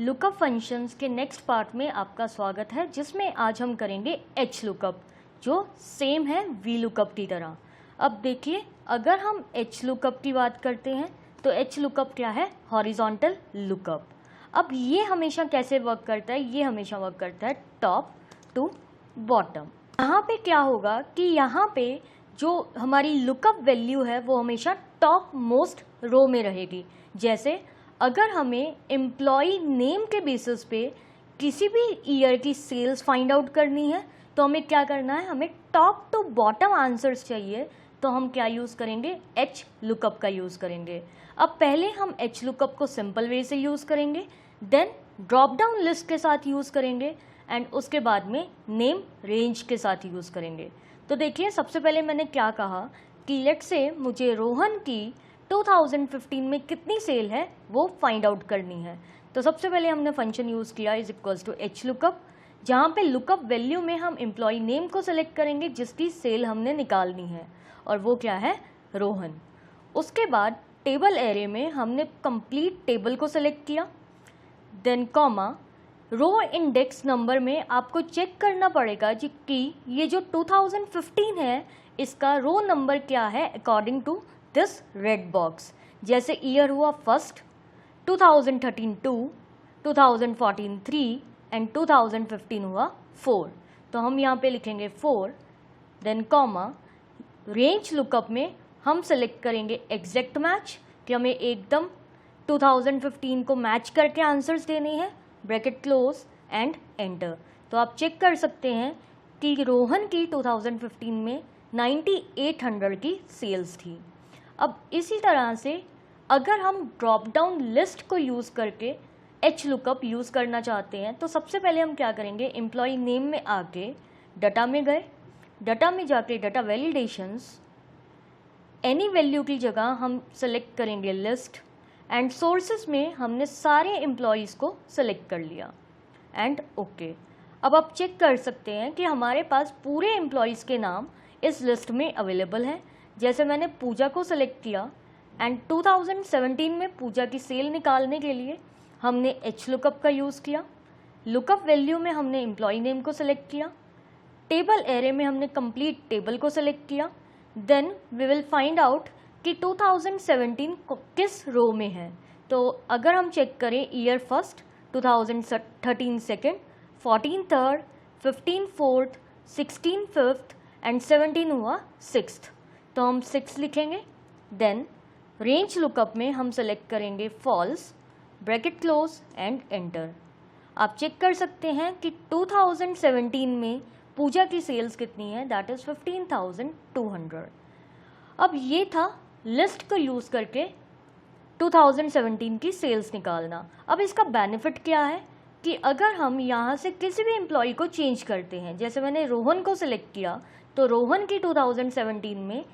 Lookup functions के next part में आपका स्वागत है, जिसमें आज हम करेंगे एच लुकअप, जो सेम है वी लुकअप की तरह। अब देखिए, अगर हम एच लुकअप की बात करते हैं तो एच लुकअप क्या है? Horizontal lookup. अब ये हमेशा कैसे वर्क करता है? ये हमेशा वर्क करता है टॉप टू बॉटम। यहाँ पे क्या होगा कि यहाँ पे जो हमारी लुकअप वैल्यू है वो हमेशा टॉप मोस्ट रो में रहेगी। जैसे अगर हमें एम्प्लॉय नेम के बेसिस पे किसी भी ईयर की सेल्स फाइंड आउट करनी है तो हमें क्या करना है? हमें टॉप टू बॉटम आंसर्स चाहिए, तो हम क्या यूज़ करेंगे? एच लुकअप का यूज़ करेंगे। अब पहले हम एच लुकअप को सिंपल वे से यूज़ करेंगे, देन ड्रॉप डाउन लिस्ट के साथ यूज़ करेंगे एंड उसके बाद में नेम रेंज के साथ यूज़ करेंगे। तो देखिए, सबसे पहले मैंने क्या कहा कि लेट से मुझे रोहन की 2015 में कितनी सेल है वो फाइंड आउट करनी है। तो सबसे पहले हमने फंक्शन यूज़ किया is equals to H lookup, जहाँ पे लुकअप वैल्यू में हम एम्प्लॉय नेम को सेलेक्ट करेंगे जिसकी सेल हमने निकालनी है, और वो क्या है? रोहन। उसके बाद टेबल एरे में हमने कंप्लीट टेबल को सेलेक्ट किया, then comma row index number में आपको चेक करना पड़ेगा कि ये जो 2015 है इसका रो नंबर क्या है according to this red box. जैसे ईयर हुआ फर्स्ट, 2013 2, 2014 3 एंड 2015 हुआ 4, तो हम यहाँ पे लिखेंगे 4, देन कॉमा रेंज लुकअप में हम सेलेक्ट करेंगे एग्जैक्ट मैच, कि हमें एकदम 2015 को मैच करके आंसर्स देने हैं, ब्रैकेट क्लोज एंड एंटर। तो आप चेक कर सकते हैं कि रोहन की 2015 में 9800 की सेल्स थी। अब इसी तरह से अगर हम ड्रॉप डाउन लिस्ट को यूज़ करके एच लुकअप यूज़ करना चाहते हैं तो सबसे पहले हम क्या करेंगे? एम्प्लॉय नेम में आके डाटा में गए, डाटा में जाके डाटा वैलिडेशंस, एनी वैल्यू की जगह हम सेलेक्ट करेंगे लिस्ट, एंड सोर्सेज में हमने सारे एम्प्लॉयज़ को सेलेक्ट कर लिया एंड ओके। अब आप चेक कर सकते हैं कि हमारे पास पूरे एम्प्लॉयज़ के नाम इस लिस्ट में अवेलेबल हैं। जैसे मैंने पूजा को सेलेक्ट किया एंड 2017 में पूजा की सेल निकालने के लिए हमने एच लुकअप का यूज़ किया। लुकअप वैल्यू में हमने एम्प्लॉय नेम को सेलेक्ट किया, टेबल एरे में हमने कंप्लीट टेबल को सेलेक्ट किया, then we will find out कि 2017 किस रो में है। तो अगर हम चेक करें year first, 2013 second, 14 third, 15 fourth, 16 fifth and 17 हुआ सिक्स्थ, तो हम 6 लिखेंगे। देन रेंज लुकअप में हम सेलेक्ट करेंगे false, bracket close and enter. आप चेक कर सकते हैं कि 2017 में पूजा की सेल्स कितनी है, दैट इज़ 15,200। अब ये था लिस्ट को यूज़ करके 2017 की सेल्स निकालना। अब इसका बेनिफिट क्या है कि अगर हम यहाँ से किसी भी एम्प्लॉय को चेंज करते हैं, जैसे मैंने रोहन को सिलेक्ट किया तो रोहन की 2017 में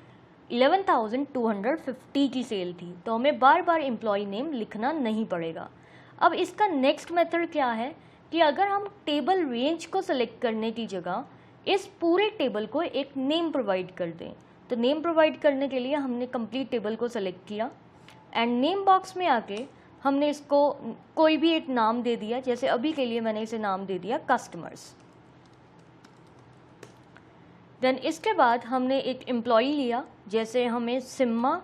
11,250 की सेल थी, तो हमें बार बार एम्प्लॉय नेम लिखना नहीं पड़ेगा। अब इसका नेक्स्ट मेथड क्या है कि अगर हम टेबल रेंज को सेलेक्ट करने की जगह इस पूरे टेबल को एक नेम प्रोवाइड कर दें, तो नेम प्रोवाइड करने के लिए हमने कंप्लीट टेबल को सेलेक्ट किया एंड नेम बॉक्स में आके हमने इसको कोई भी एक नाम दे दिया। जैसे अभी के लिए मैंने इसे नाम दे दिया कस्टमर्स। देन इसके बाद हमने एक एम्प्लॉय लिया, जैसे हमें सिम्मा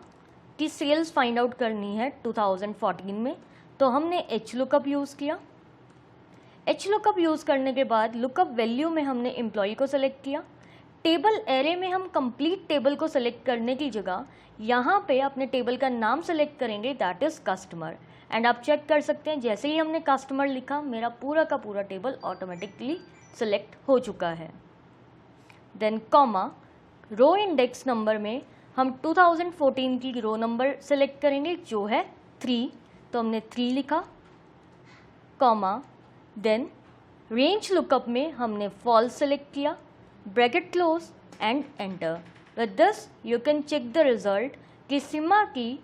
की सेल्स फाइंड आउट करनी है 2014 में, तो हमने एच लुकअप यूज़ किया। एच लुकअप यूज़ करने के बाद लुकअप वैल्यू में हमने एम्प्लॉय को सेलेक्ट किया। टेबल एरे में हम कंप्लीट टेबल को सेलेक्ट करने की जगह यहाँ पे अपने टेबल का नाम सेलेक्ट करेंगे, दैट इज़ कस्टमर, एंड आप चेक कर सकते हैं जैसे ही हमने कस्टमर लिखा मेरा पूरा का पूरा टेबल ऑटोमेटिकली सेलेक्ट हो चुका है। Then comma row index number में हम 2014 की रो नंबर सेलेक्ट करेंगे जो है 3, तो हमने 3 लिखा, कॉमा देन रेंज लुकअप में हमने फॉल्स सेलेक्ट किया, bracket close and enter. With this you can check the result कि सिम्मा की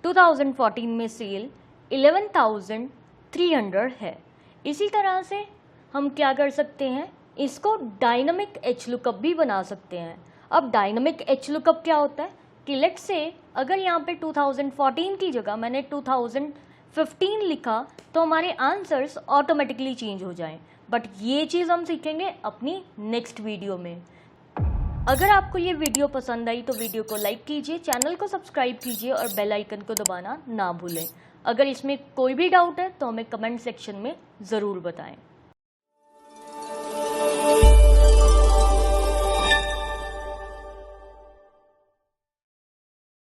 2014 में सेल 11,300 है। इसी तरह से हम क्या कर सकते हैं, इसको डायनामिक एच लुकअप भी बना सकते हैं। अब डायनामिक एच लुकअप क्या होता है कि लेट्स से अगर यहाँ पे 2014 की जगह मैंने 15 लिखा तो हमारे आंसर्स ऑटोमेटिकली चेंज हो जाएं। बट ये चीज़ हम सीखेंगे अपनी नेक्स्ट वीडियो में। अगर आपको ये वीडियो पसंद आई तो वीडियो को लाइक कीजिए, चैनल को सब्सक्राइब कीजिए और बेल आइकन को दबाना ना भूलें। अगर इसमें कोई भी डाउट है तो हमें कमेंट सेक्शन में ज़रूर बताएं।